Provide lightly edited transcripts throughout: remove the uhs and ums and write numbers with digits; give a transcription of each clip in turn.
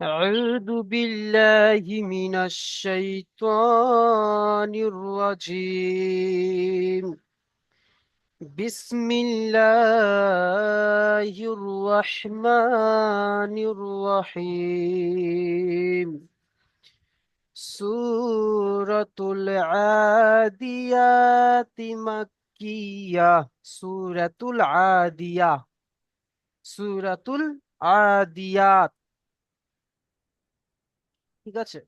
أعوذ بالله من الشيطان الرجيم. بسم الله الرحمن الرحيم. سورة العاديات مكية. سورة العاديات ঠিক আছে,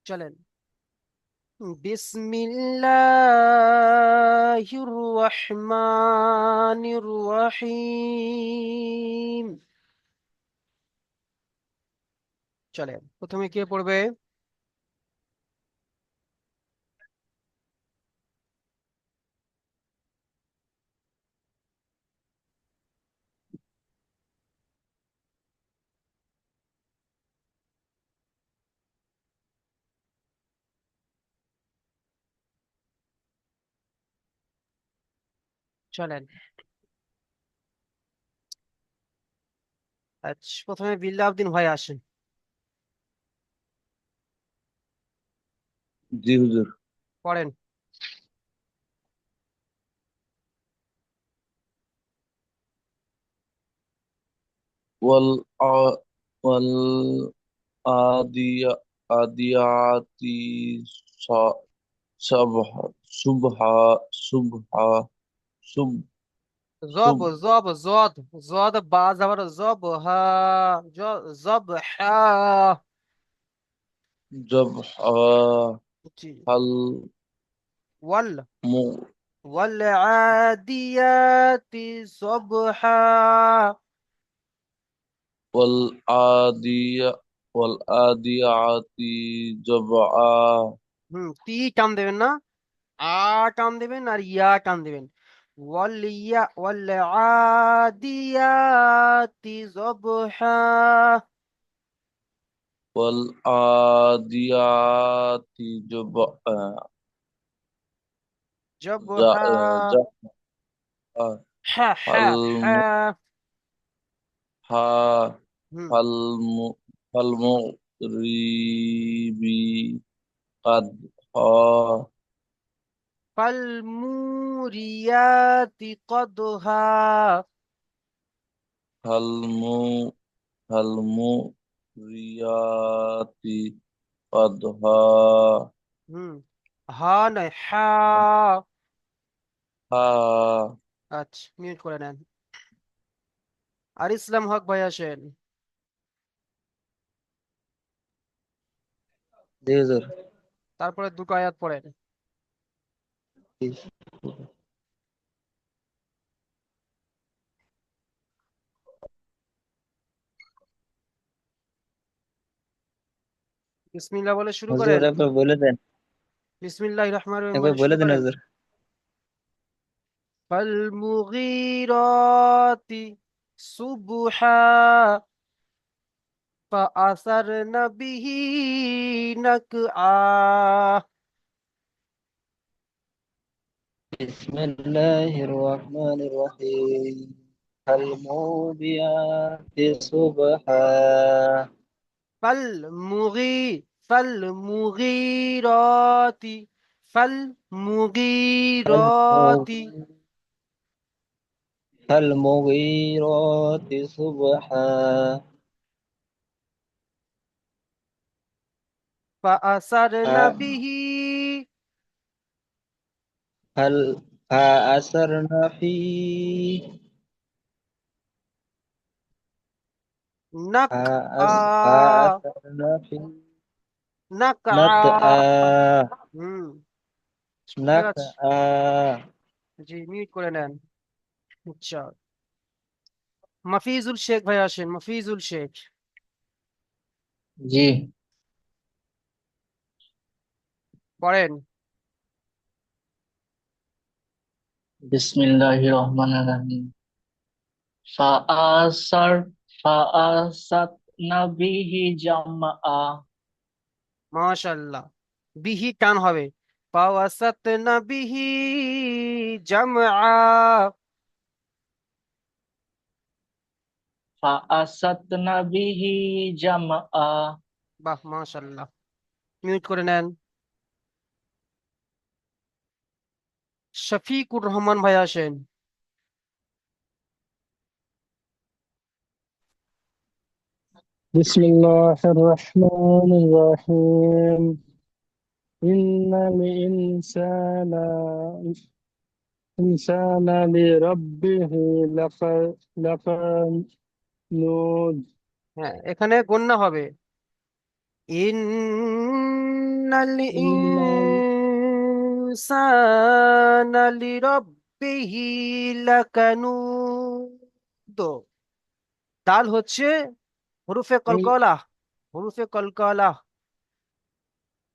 চলেন। বিসমিল্লাহির রহমানির রহিম। চলেন, প্রথমে কে পড়বে? চলেন, আচ্ছা, প্রথমে বিল্লাউদ্দিন ভাই আসেন, জি হুজুর। পড়েন। ওয়াল আ- ওয়াল আদিয়া আদিয়াতি স- সাবহা সুবহা সুবহা সুব জব সুব জব জদ জদ বাজ আবার জব হা জব হা। জবহা জি। হাল ওয়াল মু ওয়াল আদিয়াতি সবহা। ওয়াল আদিয়া ওয়াল আদিয়াতি জবআ তি টান দেবেন না, আ টান দেবেন আর ইয়া টান দেবেন। ওয়াল আদিয়াতি যবহা। ওয়াল আদিয়াতি জবআ জা যবহা। জা হ্যাঁ হাল হ্যাঁ হ্যাঁ। হা হুম। ফালমু ফালমুগরিবি কাদ হা ফাল মুরিয়াতি কদহা। ফালমু ফালমুরিয়াতি কাদ হা হুম। হা নয়, হা। হা আচ্ছা, মিউট করে নেন। আর ইসলাম হক ভাই আসেন, জি হুজুর। তারপরে দুটো আয়াত পড়েন। বিসমিল্লাহ বলে শুরু হুজুর করেন। একবার বলে দেন, বিসমিল্লাহির রহমানির রহিম একবার বলে বলে শুরু দেন করেন। হুজুর। فالمغيرات صبحا فأثرن به نقعا. বিসমিল্লাহির রহমানির রহিম। আল মুদিয়াতি সুবহা। فالمغيرات আল فالمغيرات মুগীরাতি সুবহা। فأثرن ফা- به ফাল আসরনা ফি نقعا. আসরনা ফি نقعا. নাকআ হুম, ঠিক আছে। নাকআ। জি, মিউট করে নেন। আচ্ছা, মাফিজুল শেখ ভাই আসেন, মাফিজুল শেখ, জি। পড়েন। বিসমিল্লাহির রহমানির রহিম। ফাআসার ফাআসাতনা বিহি জামআ। মাশাআল্লাহ, বিহি টান হবে। ফাওয়াসাতনা বিহি জামআ। فأسطن به جمعا বাহ, মাশাল্লাহ। মিউট করে নেন। শফিকুর রহমান ভাই আসেন। بسم الله الرحمن الرحيم إن الإنسان لربه لقنود হ্যাঁ, এখানে গণ্য হবে ইন্নাল إن ইনসানা লিরাব্বিহি লাকানুদ। দাল হচ্ছে হরুফে কলকলা। হরুফে কলকলা,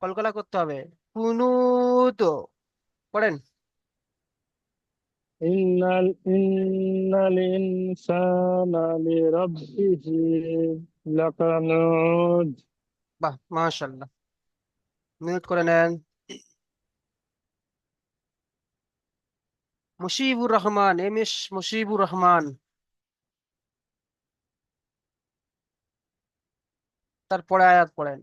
কলকলা করতে হবে। কুনুদ পড়েন। إن الإنسان لربه لقنود বাহ, মাশাল্লাহ। মিউট করে নেন। মুশিবুর রহমান, এম এস মুশিবুর রহমান, তারপরে আয়াত পড়েন।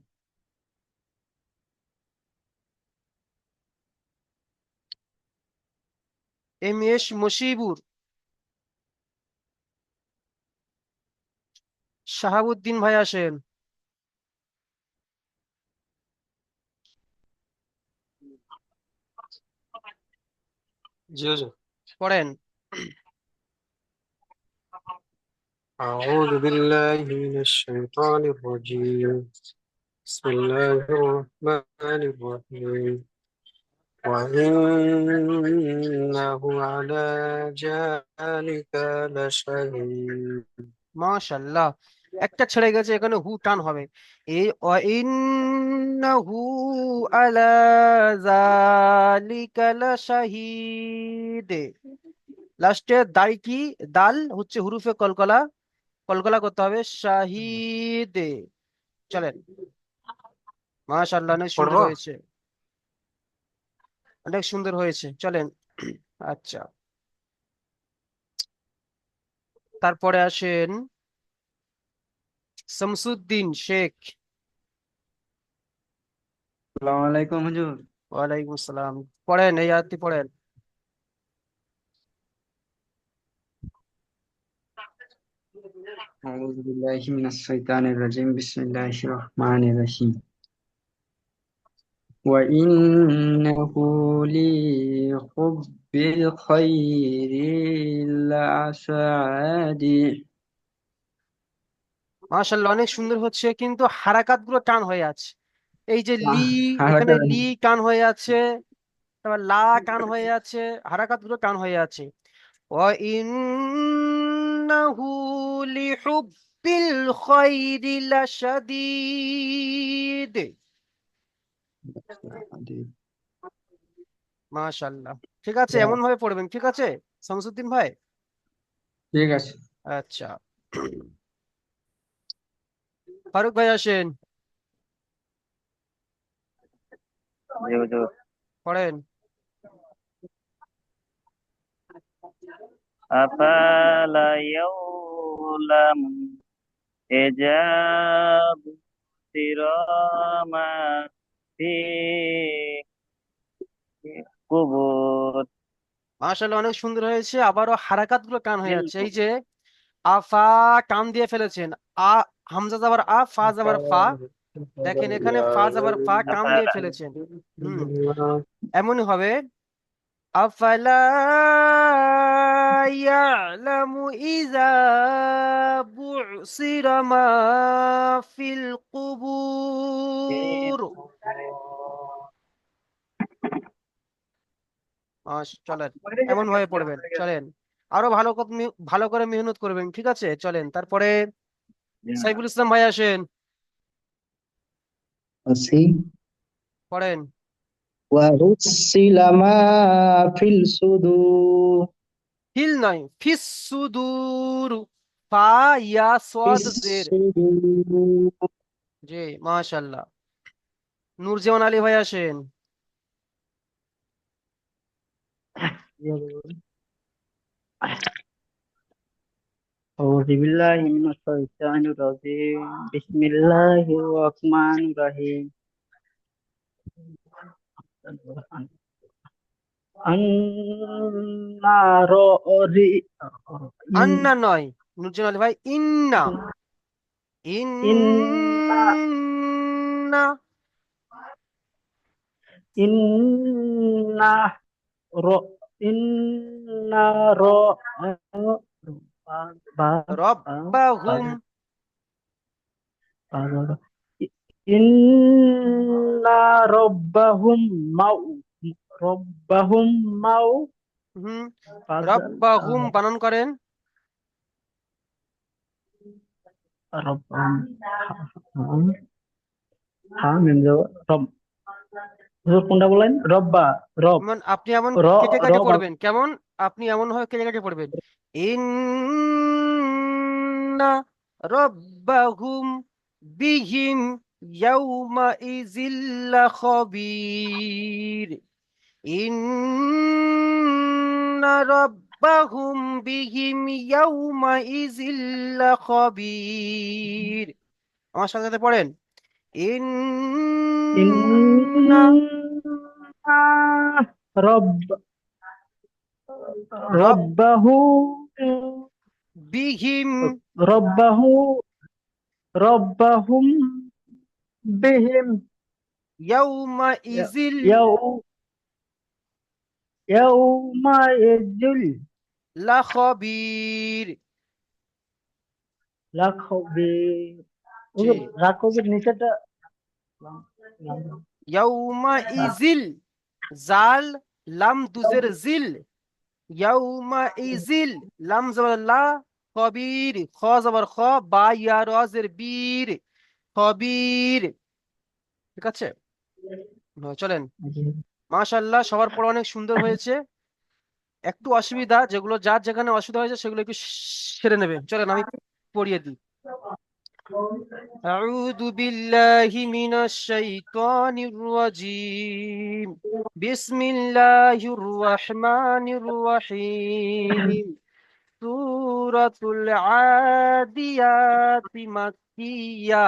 M S মুশিবুর। শাহাবুদ্দিন ভাই আসেন। জি হুজুর। পড়েন। أعوذ بالله من الشيطان الرجيم بسم الله الرحمن الرحيم وإنه على ذلك لشهيد মাশাল্লাহ। একটা ছেড়ে গেছে, এখানে হু টান হবে। এই ওয়াইন্নাহু আলা যালিকা লাশাহিদ। লাস্টে দাই কি, দাল হচ্ছে হুরুফে কলকলা, কলকলা করতে হবে। শাহিদ। চলেন। মাশাল্লাহ, অনেক সুন্দর পড়বো? হয়েছে, অনেক সুন্দর হয়েছে, চলেন। আচ্ছা, তারপরে আসেন শামসুদ্দিন শেখ। আসসালামু আলাইকুম হুজুর। ওয়ালাইকুম আসসালাম। পড়েন, এই আয়াতটি পড়েন। আউযু বিল্লাহি মিনাশ শাইতানির রাজিম। বিসমিল্লাহির রহমানির রহিম। ওয়া ইন্নাহু লিহুব্বিল খাইরি লাসাদি। মাশাআল্লাহ, অনেক সুন্দর হচ্ছে, কিন্তু হারাকাত গুলো টান হয়ে আছে। এই যে লি, এখানে হারাকাত। লি টান হয়ে আছে, তারপর লা টান হয়ে আছে, হারাকাত গুলো টান হয়ে আছে। ওয়া ইন্নাহু লিহুব্বিল খাইরি লাশাদীদ। মাশাআল্লাহ, ঠিক আছে, এমন ভাবে পড়বেন, ঠিক আছে শামসুদ্দিন ভাই। ঠিক আছে। আচ্ছা, ফারুক ভাই আসেন। জি হুজুর। পড়েন। আফালা ইয়ালামু ইজা বুশিরা মা ফি কুবুর। মাশাআল্লাহ, অনেক সুন্দর হয়েছে, আবারও হারাকাত গুলো টান হয়ে যাচ্ছে। এই যে আফা টান দিয়ে ফেলেছেন। আ, হামজা যাবার আ, ফা যাবার ফা। দেখেন এখানে ফা যাবার ফা টান দিয়ে আফালা ফেলেছেন। হুম, এমনই হবে। আফালা ইয়ালামু ইযা বু'সিরা মা ফিল কুবুর। চলেন, এমন ভাবে পড়বেন, চলেন। আরো ভালো করে মেহনত করবেন, ঠিক আছে, চলেন। তারপরে সাইফুল ইসলাম ভাই আসেন। আছি। পড়েন। ওয়াহুসিলা মা ফিল সুদুর। হিল নয়, ফিস সুদূর। ফা ইয়া সাদ ফিস জের। সুদুর। জি, মাশাআল্লাহ। নূরজামান আলী ভাই আসেন। أعوذ বিল্লাহি মিনাশ শাইতানির রাজিম বিসমিল্লাহির রহমানির রহিম আন্নারো রি ইন আন্না নয়, নুরজান আলী ভাই, ইন্না, ইন্না ইন্না। ইন্না রো ইন্না রো বা বা রব্বাহুম, ইন্না রব্বাহুম মাউ রব্বাহুম মাউ হুম, ফাজাল রব্বাহুম বানান করেন। রব্বাহুম হ্যাঁ মিম যাব রব হুজুর কোনটা বলেন রব্বা রব এমন আপনি এমন র কেটে র কেটে বাংলা পড়বেন, কেমন? আপনি এমন ভাবে কেটে কেটে পড়বেন, ইন্না রব্বাহুম বিহিম ইয়াউমা ইজিল্লা খবির, ইন্না রব্বাহুম বিহিম ইয়াউমা ইজিল্লা খবির। আমার সাথে সাথে পড়েন, ইন্না ইন্না রব রব রব্বাহু বিহিম রব্বাহু রব্বাহুম বিহিম ইয়াউমা ইজিল ইয়াউ ইয়াউমা ইয়াজুল লা খবির। লাখবির জি, হুজুর রাখবির নিচেটা ইয়াউমা ইজিল, জাল লাম দুজের জিল, ইয়াউমা ইজিল, লাম জবর লা, খবির খ জবর খ, বা ইয়া রজের বীর, খবির। ঠিক আছে, হ্যাঁ, চলেন। মাশাআল্লাহ, সবার পড়া অনেক সুন্দর হয়েছে। একটু অসুবিধা, যেগুলো যার যেখানে অসুবিধা হয়েছে সেগুলো একটু সেরে নেবে। চলেন আমি পড়িয়ে দিই। أعوذ بالله من الشيطان الرجيم. بسم الله الرحمن الرحيم. سورة العاديات مكية.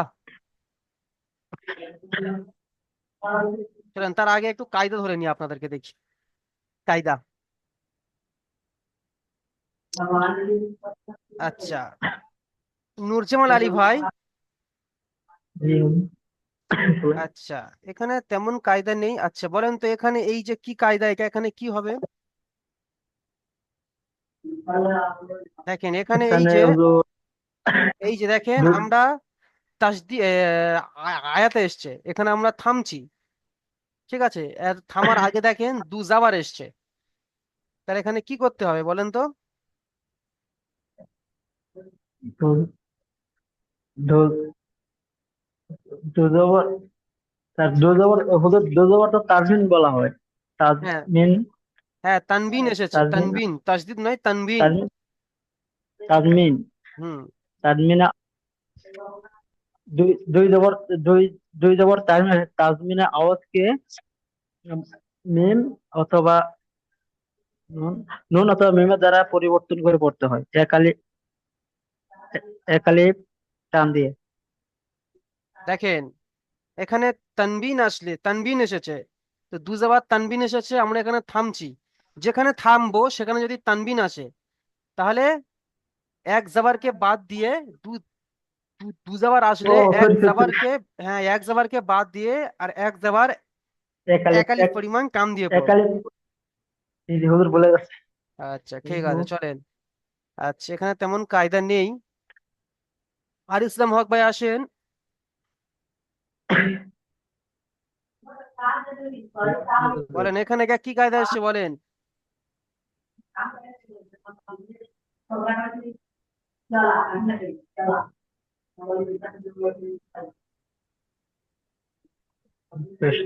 চলেন তার আগে একটু কায়দা ধরে নিই, আপনাদেরকে দেখি কায়দা। আচ্ছা, নূরজামাল আলী ভাই, আচ্ছা, এখানে তেমন কায়দা নেই। আচ্ছা বলেন তো, এখানে এই যে কি কায়দা, এটা এখানে কি হবে? দেখেন এখানে এই এখানে যে, হুজুর এই যে দেখেন আমরা তাসদি আয়াতে এসছে, এখানে আমরা থামছি। ঠিক আছে, এর থামার আগে দেখেন দু জাবার এসছে, তাহলে এখানে কি করতে হবে বলেন তো? দুজবর তার দুজবর হুজুর দুজবর তো তাজমিন বলা হয় হ্যাঁ, তাজমিন হ্যাঁ, তানবিন এসেছে, তাজমিন তানবিন, তাসদিদ নয়, তানবিন। তাজমিন তাজমিন হুম, তাজমিনা দুই দুই জবর দুই দুই জবর তাজমিনা আওয়াজকে মিম অথবা নুন নুন অথবা মিমের দ্বারা পরিবর্তন করে পড়তে হয় এক আলিফ টান দিয়ে দেখেন এখানে তানবিন আসলে, তানবিন এসেছে, তো দু জাবার তানবিন এসেছে, আমরা এখানে থামছি। যেখানে থামবো সেখানে যদি তানবিন আসে, তাহলে এক জাবারকে বাদ দিয়ে দু দু জাবার ও আসলে এক সরি সরি সরি জাবারকে, হ্যাঁ, এক জাবারকে বাদ দিয়ে আর এক জাবার এক আলিফ এক আলিফ পরিমাণ টান দিয়ে এক পড়বো। আলিফ জি জি হুজুর বলে গেছে আচ্ছা ঠিক আছে, চলেন। আচ্ছা, এখানে তেমন কায়দা নেই। আর ইসলাম হক ভাই আসেন, বলেন এখানে কি কায়দা এসছে বলেন। বেশ,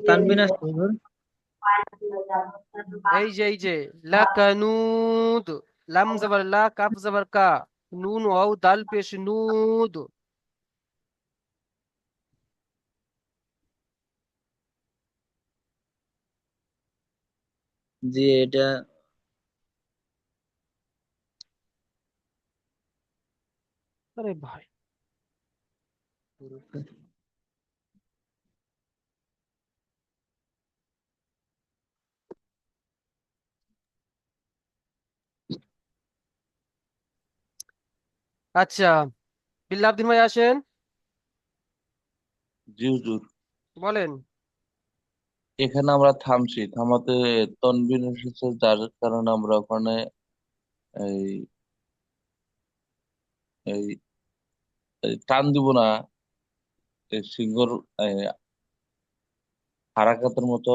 তানবিন আসছে হুজুর। এই যে লাকানুদ, লাম জবর লা, কাফ জবর কা, নুন ওয়াও দাল পেশ নুদ। জি এটা আরে ভাই, আচ্ছা, বিল্লাহ ভাই আসেন, জি হুজুর। বলেন। এখানে আমরা থামছি, থামাতে তনবির এসেছে, যার কারণে আমরা ওখানে এই এই এই টান দিব না, এই সিংহর এই হারাকাতের মতো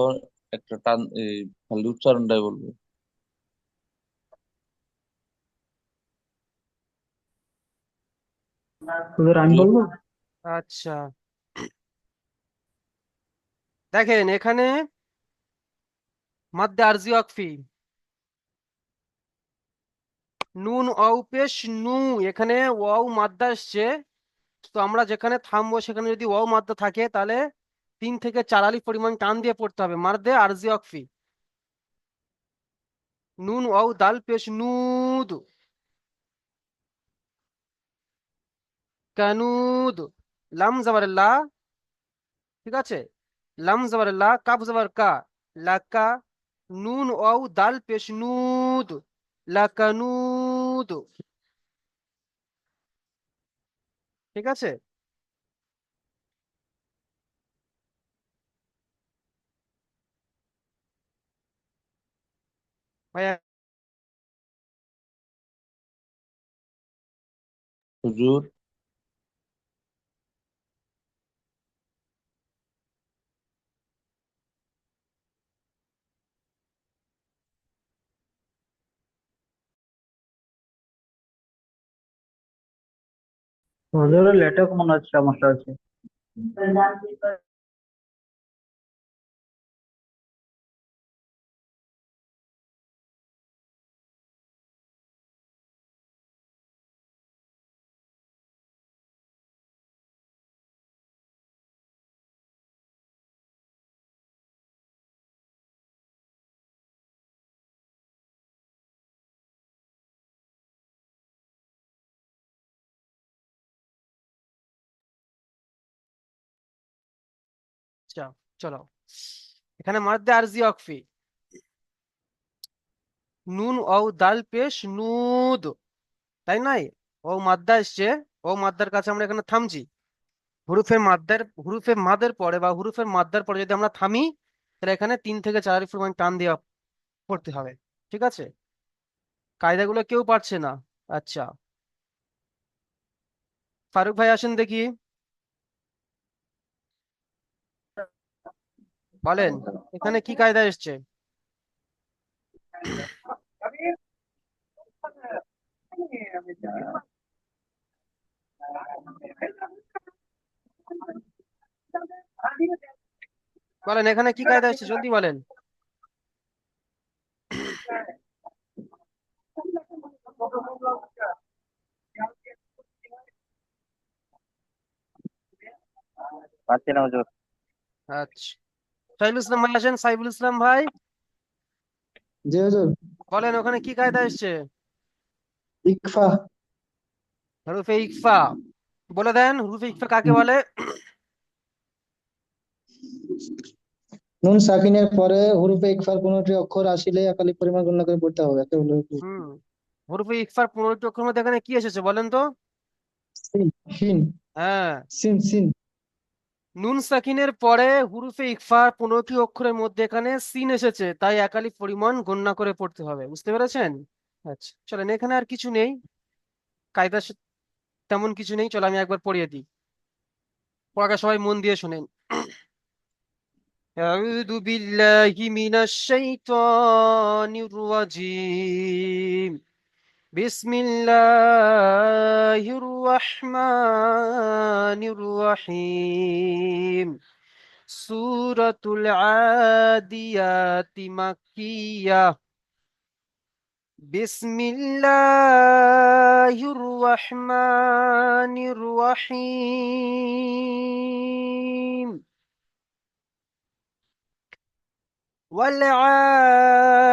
একটা টান, এই খালি উচ্চারণটাই বলবো। হুজুর আমি হুজুর, বলবো। আচ্ছা, দেখেন এখানে মাদ্দে আরজি ওয়াকফি, নুন ওয়াও পেশ নু, এখানে ওয়াও মাদ্দা এসছে, তো আমরা যেখানে থামবো সেখানে যদি ওয়াও মাদ্দা থাকে তাহলে 3 থেকে 4 আলিফ পরিমাণ টান দিয়ে পড়তে হবে, মাদ্দে আরজি ওয়াকফি। নুন ওয়াও দাল পেশ নুদ, কানুদ, লাম জবর লা, ঠিক আছে, লাম জবর লা, কাফ জবর কা, লাকা, নুন ওয়াও দাল পেশ নুদ, লাকানুদ, ঠিক আছে ভাইয়া? হুজুর, হুজুরের লেটেস্ট মনে হচ্ছে সমস্যা আছে। আচ্ছা, চলো, এখানে মাদ্দে আরজি ওয়াকফি, নুন ওয়াও দাল পেশ নুদ, তাই নাই? ও মাদ্দা এসছে, ও মাদ্দার কাছে আমরা এখানে থামছি। হুরুফে মাদের পরে বা হুরুফের মাদ্দার পরে যদি আমরা থামি, তাহলে এখানে 3 থেকে 4 আলিফ পরিমাণ টান দিয়ে পড়তে হবে, ঠিক আছে? কায়দাগুলো কেউ পারছে না। আচ্ছা, ফারুক ভাই আসেন দেখি, বলেন এখানে কি কায়দা এসছে? বলেন এখানে কি কায়দা এসছে, জলদি বলেন। পাচ্ছি না হুজুর। আচ্ছা, সাইফুল ইসলাম ভাই আসেন, সাইফুল ইসলাম ভাই, জি হুজুর। বলেন ওখানে কি কায়দা এসছে? ইকফা। হরফে ইকফা, বলে দেন হরফে ইকফা কাকে বলে? নুন সাকিনের পরে হুরুফে ইকফার কোনটি অক্ষর আসিলে একালি পরিমাণ গণনা করে পড়তে হবে, একে বলে হুকুম। হুম, হরফে ইকফার 15টি অক্ষরের মধ্যে এখানে কি এসেছে বলেন তো? সিন। সিন। হ্যাঁ, সিন সিন। নুন সাকিনের পরে হুরুফে ইকফার 15টি অক্ষরের মধ্যে এখানে সিন এসেছে, তাই একালি পরিমাণ গণনা করে পড়তে হবে, বুঝতে পেরেছেন? আচ্ছা চলেন, এখানে আর কিছু নেই, কায়দা তেমন কিছু নেই, চলো আমি একবার পড়িয়ে দিই, পড়াটা সবাই মন দিয়ে শোনেন। أعوذ بالله من الشيطان الرجيم، بسم الله الرحمن الرحيم، سورة العاديات مكية، بسم الله الرحمن الرحيم، والعاديات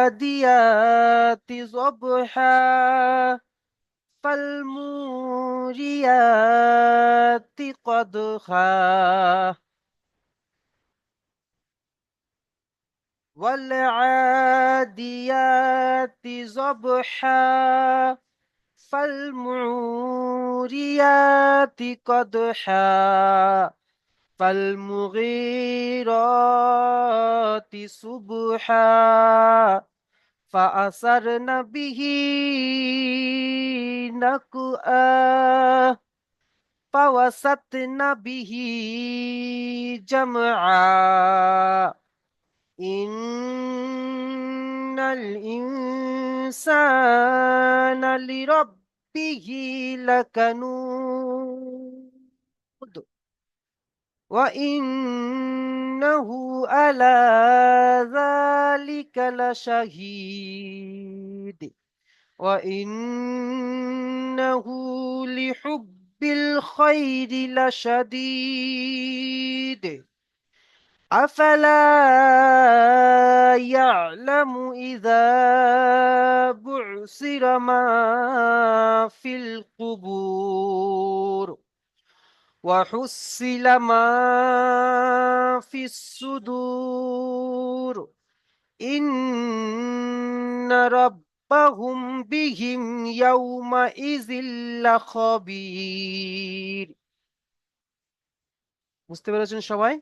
ضبحا، فالموريات قدحا والعاديات ضبحا فالموريات قدحا فالمغيرات صبحا فأثرن به نقعا فوسطن به جمعا إن الإنسان لربه لكنود وإنه على ذلك لشهيد وإنه لحب الخير لشديد أفلا يعلم إذا بعثر ما في القبور وحصل ما في الصدور إن ربهم بهم يومئذ لخبير বুঝতে পেরেছেন সবাই?